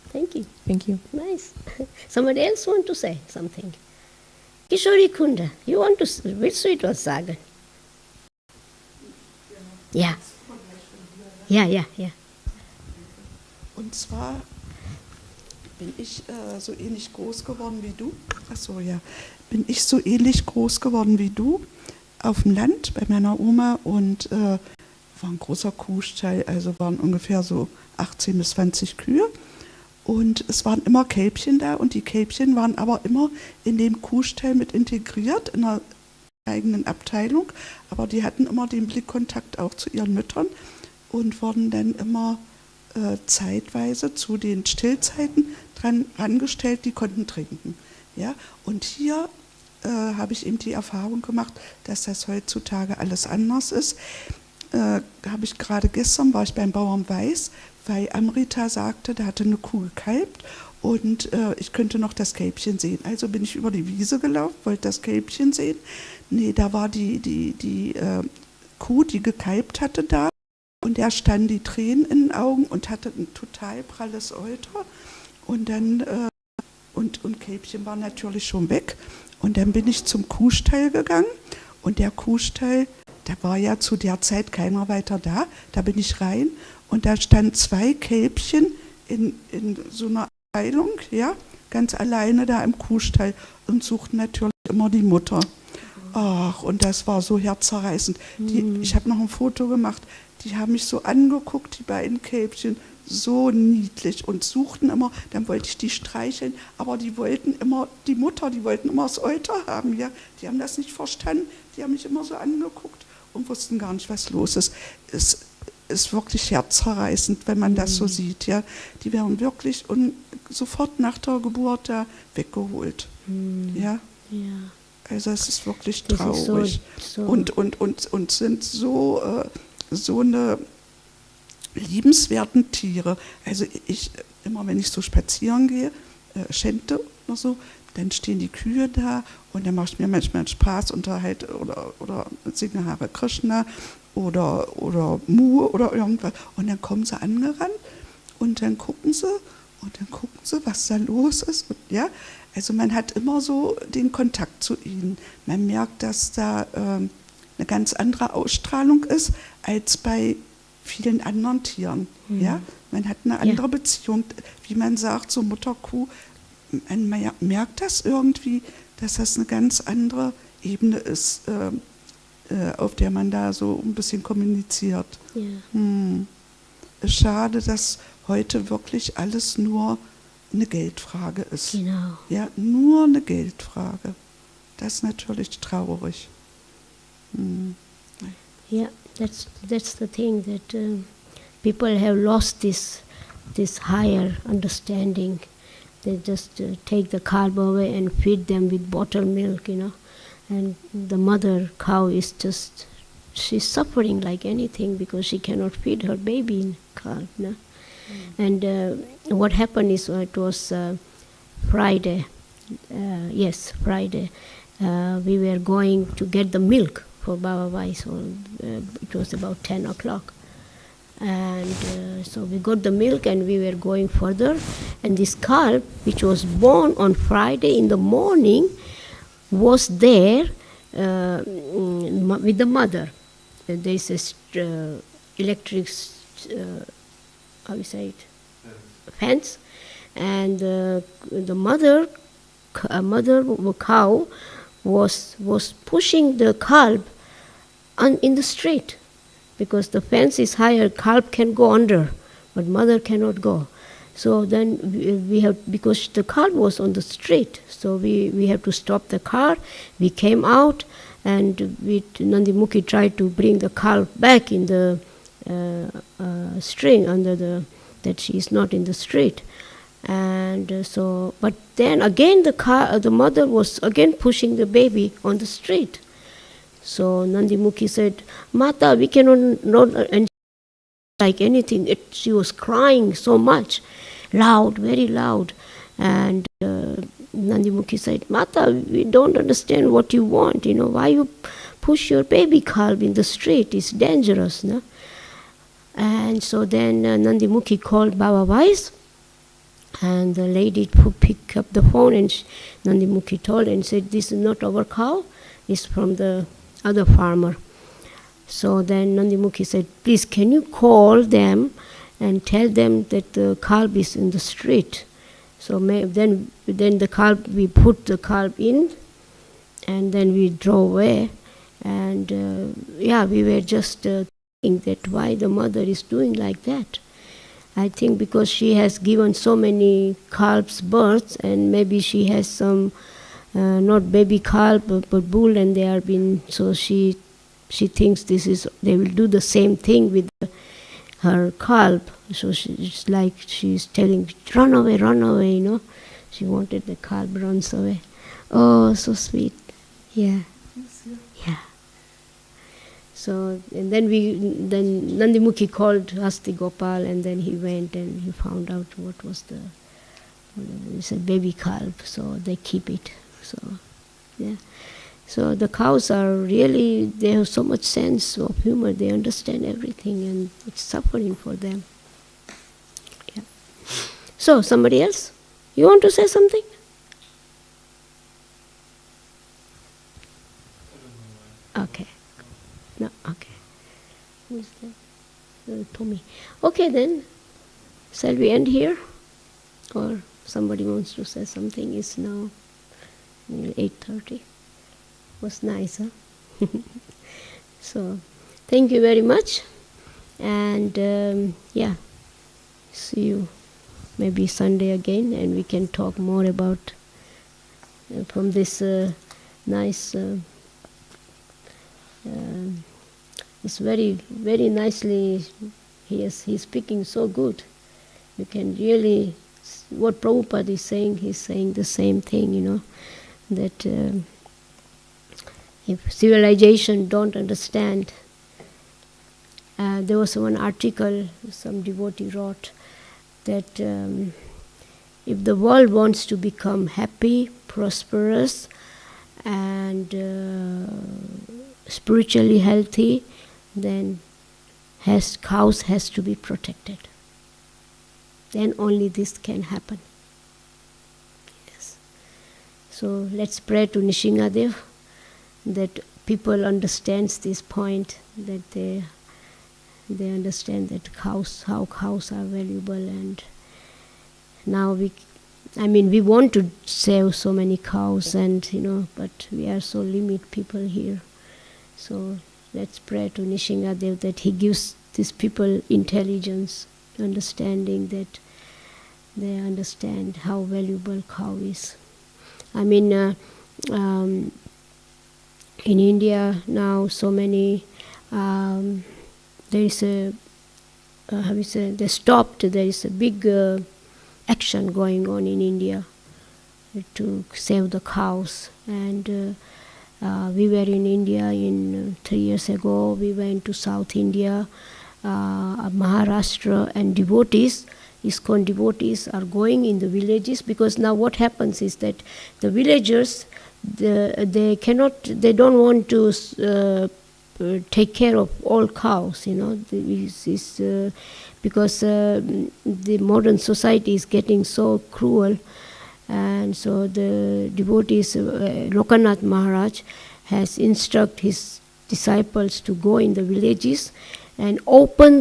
Thank you. Thank you. Nice. Somebody else want to say something? Kishori Kunda, you want to which sweet was sagen? Ja. Ja. Und zwar Bin ich so ähnlich groß geworden wie du? Ach so, ja. Bin ich so ähnlich groß geworden wie du? Auf dem Land bei meiner Oma und war ein großer Kuhstall, also waren ungefähr so 18 bis 20 Kühe. Und es waren immer Kälbchen da und die Kälbchen waren aber immer in dem Kuhstall mit integriert, in einer eigenen Abteilung. Aber die hatten immer den Blickkontakt auch zu ihren Müttern und wurden dann immer zeitweise zu den Stillzeiten rangestellt, die konnten trinken. Ja? Und hier habe ich eben die Erfahrung gemacht, dass das heutzutage alles anders ist. Habe ich gerade gestern, war ich beim Bauern Weiß, weil Amrita sagte, da hatte eine Kuh gekalbt und ich könnte noch das Kälbchen sehen. Also bin ich über die Wiese gelaufen, wollte das Kälbchen sehen. Nee, da war die Kuh, die gekalbt hatte, da. Und der stand die Tränen in den Augen und hatte ein total pralles Euter. Und dann, und Kälbchen war natürlich schon weg. Und dann bin ich zum Kuhstall gegangen. Und der Kuhstall, da war ja zu der Zeit keiner weiter da. Da bin ich rein. Und da standen 2 Kälbchen in so einer Abteilung, ja, ganz alleine da im Kuhstall und suchten natürlich immer die Mutter. Ach, und das war so herzzerreißend. Ich habe noch ein Foto gemacht. Die haben mich so angeguckt, die beiden Kälbchen, so niedlich und suchten immer, dann wollte ich die streicheln, aber die wollten immer, die Mutter, die wollten immer das Euter haben, ja. Die haben das nicht verstanden, die haben mich immer so angeguckt und wussten gar nicht, was los ist. Es ist wirklich herzzerreißend, wenn man das so sieht, ja. Die werden wirklich sofort nach der Geburt da weggeholt, ja. Also es ist wirklich traurig und sind so eine liebenswerten Tiere. Also ich, immer wenn ich so spazieren gehe, Schente oder so, dann stehen die Kühe da und dann macht mir manchmal Spaß unterhalt oder singe Hare Krishna oder Mu oder irgendwas. Und dann kommen sie angerannt und dann gucken sie, was da los ist. Und, ja, also man hat immer so den Kontakt zu ihnen. Man merkt, dass da eine ganz andere Ausstrahlung ist als bei vielen anderen Tieren. Ja? Man hat eine andere Beziehung, wie man sagt, so Mutter-Kuh. Man merkt das irgendwie, dass das eine ganz andere Ebene ist, auf der man da so ein bisschen kommuniziert. Ist schade, dass heute wirklich alles nur eine Geldfrage ist. Genau. Ja, nur eine Geldfrage. Das ist natürlich traurig. Yeah, that's the thing, that people have lost this higher understanding. They just take the calf away and feed them with bottled milk, and the mother cow is just, she's suffering like anything because she cannot feed her baby in calf. And what happened is, it was Friday. Yes, Friday. We were going to get the milk for Baba Vai, so it was about 10 o'clock. And so we got the milk and we were going further. And this calf, which was born on Friday in the morning, was there with the mother. There's this electric, how you say it, fence. And the mother cow was pushing the calf in the street, because the fence is higher, calf can go under, but mother cannot go. So then we have, because the car was on the street, so we have to stop the car. We came out, and Nandimukhi tried to bring the calf back in the string under that she is not in the street. And so, but then again the mother was again pushing the baby on the street. So Nandimukhi said, "Mata, we cannot not and like anything." She was crying so much, loud, very loud. And Nandimukhi said, "Mata, we don't understand what you want. Why you push your baby calf in the street? It's dangerous, no?" And so then Nandimukhi called Baba Vais, and the lady picked up the phone, and Nandimukhi told and said, "This is not our cow, it's from the other farmer." So then Nandimukhi said, "Please, can you call them and tell them that the calf is in the street?" So then the kalb, we put the kalb in, and then we drove away. And we were just thinking that why the mother is doing like that. I think because she has given so many calves births, and maybe she has some not baby calf but bull, and they are been, so she thinks they will do the same thing with her calf. So it's like she's telling, run away, She wanted the calf runs away. Oh, so sweet. Yeah. Yeah. So, and then Nandimukhi called Hasti Gopal, and then he went and he found out what was it's a baby calf, so they keep it. So, yeah. So the cows are really, they have so much sense of humor, they understand everything, and it's suffering for them. Yeah. So, somebody else? You want to say something? Okay. No, okay. Who's that? Tommy. Okay then, shall we end here? Or somebody wants to say something? It's now 8:30. Was nice, huh? So, thank you very much. And see you maybe Sunday again, and we can talk more about from this nice. It's very, very nicely. He's speaking so good. You can really, what Prabhupada is saying, he's saying the same thing, that if civilization don't understand, there was one article some devotee wrote that if the world wants to become happy, prosperous, and spiritually healthy, then cows has to be protected. Then only this can happen. Yes. So let's pray to Nishingadev that people understands this point, that they understand that how cows are valuable, and now we want to save so many cows, and but we are so limited people here. So let's pray to Nishingadev that he gives these people intelligence, understanding, that they understand how valuable cow is. In India now, so many, there is they stopped, there is a big action going on in India to save the cows. And we were in India 3 years ago. We went to South India, Maharashtra, and devotees, ISKCON devotees are going in the villages, because now what happens is that the villagers, they don't want to take care of all cows, because the modern society is getting so cruel. And so the devotees, Lokanath Maharaj has instructed his disciples to go in the villages and open